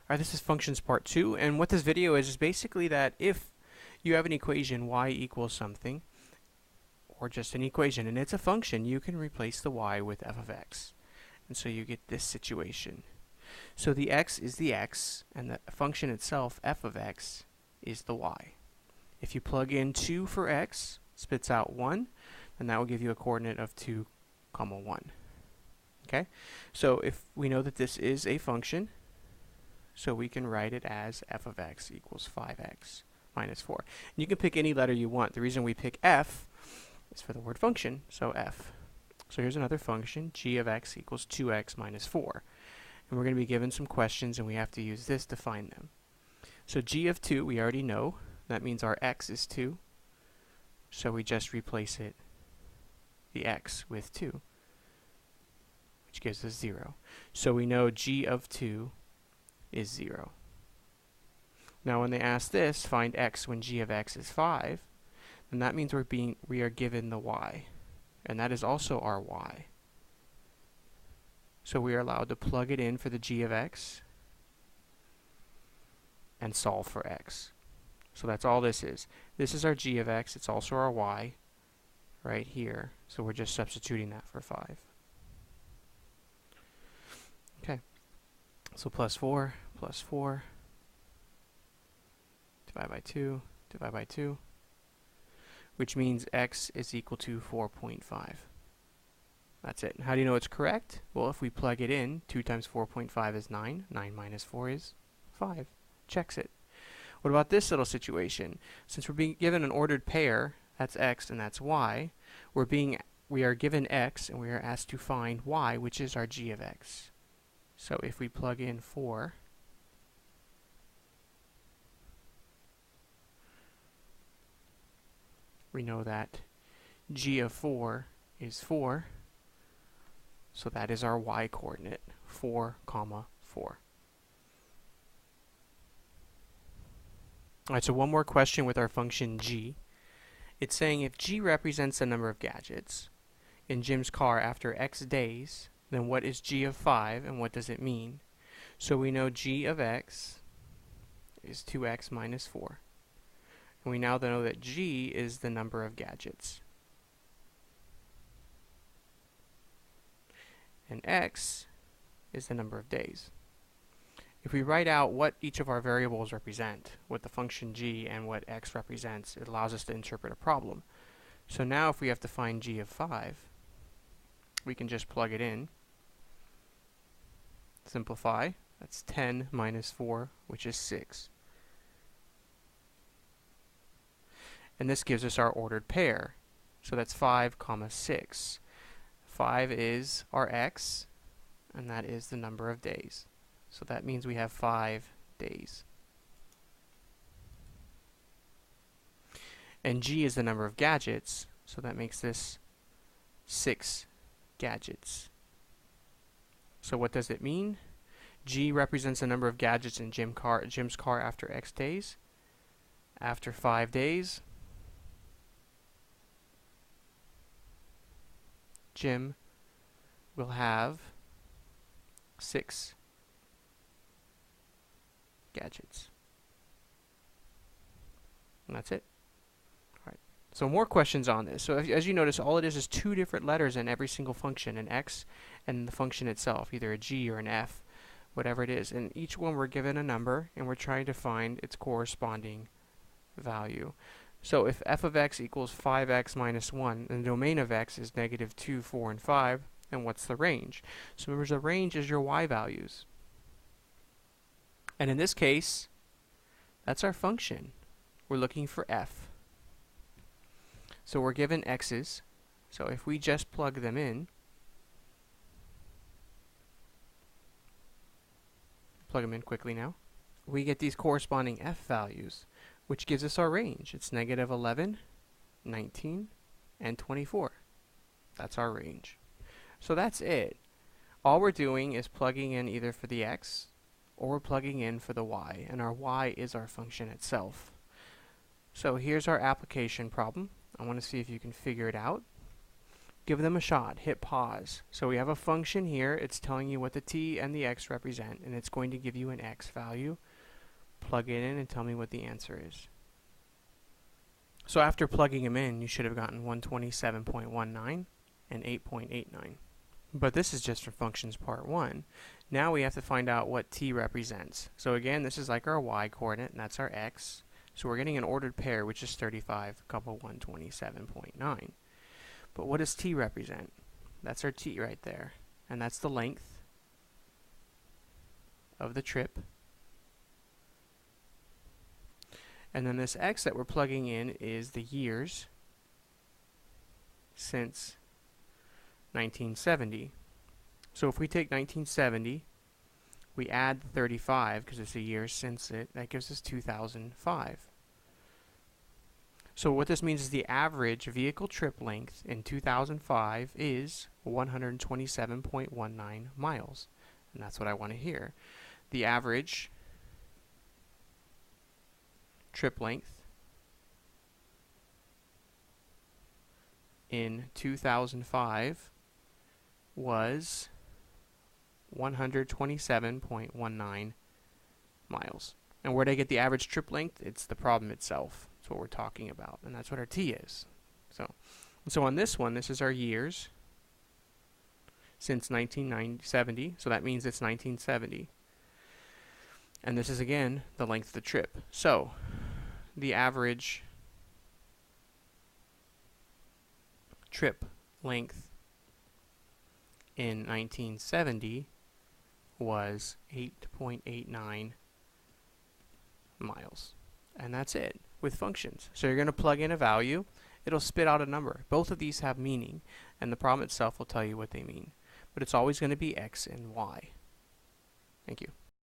Alright, this is functions part 2, and what this video is basically that if you have an equation y equals something, or just an equation, and it's a function, you can replace the y with f of x. And so you get this situation. So the x is the x, and the function itself, f of x, is the y. If you plug in 2 for x, spits out 1, then that will give you a coordinate of 2, 1. Okay? So if we know that this is a function, so we can write it as f of x equals 5x minus 4. And you can pick any letter you want. The reason we pick f is for the word function, so f. So here's another function, g of x equals 2x minus 4. And we're going to be given some questions, and we have to use this to find them. So g of 2, we already know. That means our x is 2. So we just replace it, the x, with 2, which gives us 0. So we know g of 2 is 0. Now when they ask this, find x when g of x is 5, then that means we are given the y, and that is also our y. So we are allowed to plug it in for the g of x and solve for x. So that's all this is. This is our g of x, it's also our y right here, so we're just substituting that for 5. Okay. So plus 4, divide by 2, divide by 2, which means x is equal to 4.5. That's it. How do you know it's correct? Well, if we plug it in, 2 times 4.5 is 9. 9 minus 4 is 5. Checks it. What about this little situation? Since we're being given an ordered pair, that's x and that's y, we are given x and we are asked to find y, which is our g of x. So if we plug in 4, we know that g of 4 is 4, so that is our y coordinate, 4, 4. Alright, so one more question with our function g. It's saying if g represents the number of gadgets in Jim's car after x days, then what is g of 5 and what does it mean? So we know g of x is 2x minus 4. And we now know that g is the number of gadgets. And x is the number of days. If we write out what each of our variables represent, what the function g and what x represents, it allows us to interpret a problem. So now if we have to find g of 5, we can just plug it in. Simplify. That's 10 minus 4, which is 6. And this gives us our ordered pair. So that's 5, 6. 5 is our x, and that is the number of days. So that means we have 5 days. And g is the number of gadgets, so that makes this 6 gadgets. So what does it mean? G represents the number of gadgets in Jim's car after x days. After 5 days, Jim will have 6 gadgets. And that's it. Alright. So more questions on this. So as you notice, all it is 2 different letters in every single function, an x and the function itself, either a g or an f, whatever it is. And each one we're given a number, and we're trying to find its corresponding value. So if f of x equals 5x minus 1, and the domain of x is negative 2, 4, and 5, then what's the range? So remember, the range is your y values. And in this case, that's our function. We're looking for f. So we're given x's. So if we just plug them in, plug them in quickly now, we get these corresponding f values, which gives us our range. It's negative 11, 19, and 24. That's our range. So that's it. All we're doing is plugging in either for the x or we're plugging in for the y, and our y is our function itself. So here's our application problem. I want to see if you can figure it out. give them a shot. Hit pause. So we have a function here. It's telling you what the t and the x represent, and it's going to give you an x value. Plug it in and tell me what the answer is. So after plugging them in, you should have gotten 127.19 and 8.89. But this is just for functions part 1. Now we have to find out what t represents. So again, this is like our y coordinate, and that's our x. So we're getting an ordered pair, which is 35, couple 127.9. But what does t represent? That's our t right there. And that's the length of the trip. And then this x that we're plugging in is the years since 1970. So if we take 1970, we add the 35, because it's a year since it, that gives us 2005. So what this means is the average vehicle trip length in 2005 is 127.19 miles. And that's what I want to hear. The average trip length in 2005 was 127.19 miles. And where did I get the average trip length? It's the problem itself. That's what we're talking about, and that's what our t is. So on this one, this is our years since 1970, so that means it's 1970. And this is, again, the length of the trip. So the average trip length in 1970 was 8.89 miles. And that's it with functions. So you're going to plug in a value. It'll spit out a number. Both of these have meaning, and the problem itself will tell you what they mean. But it's always going to be x and y. Thank you.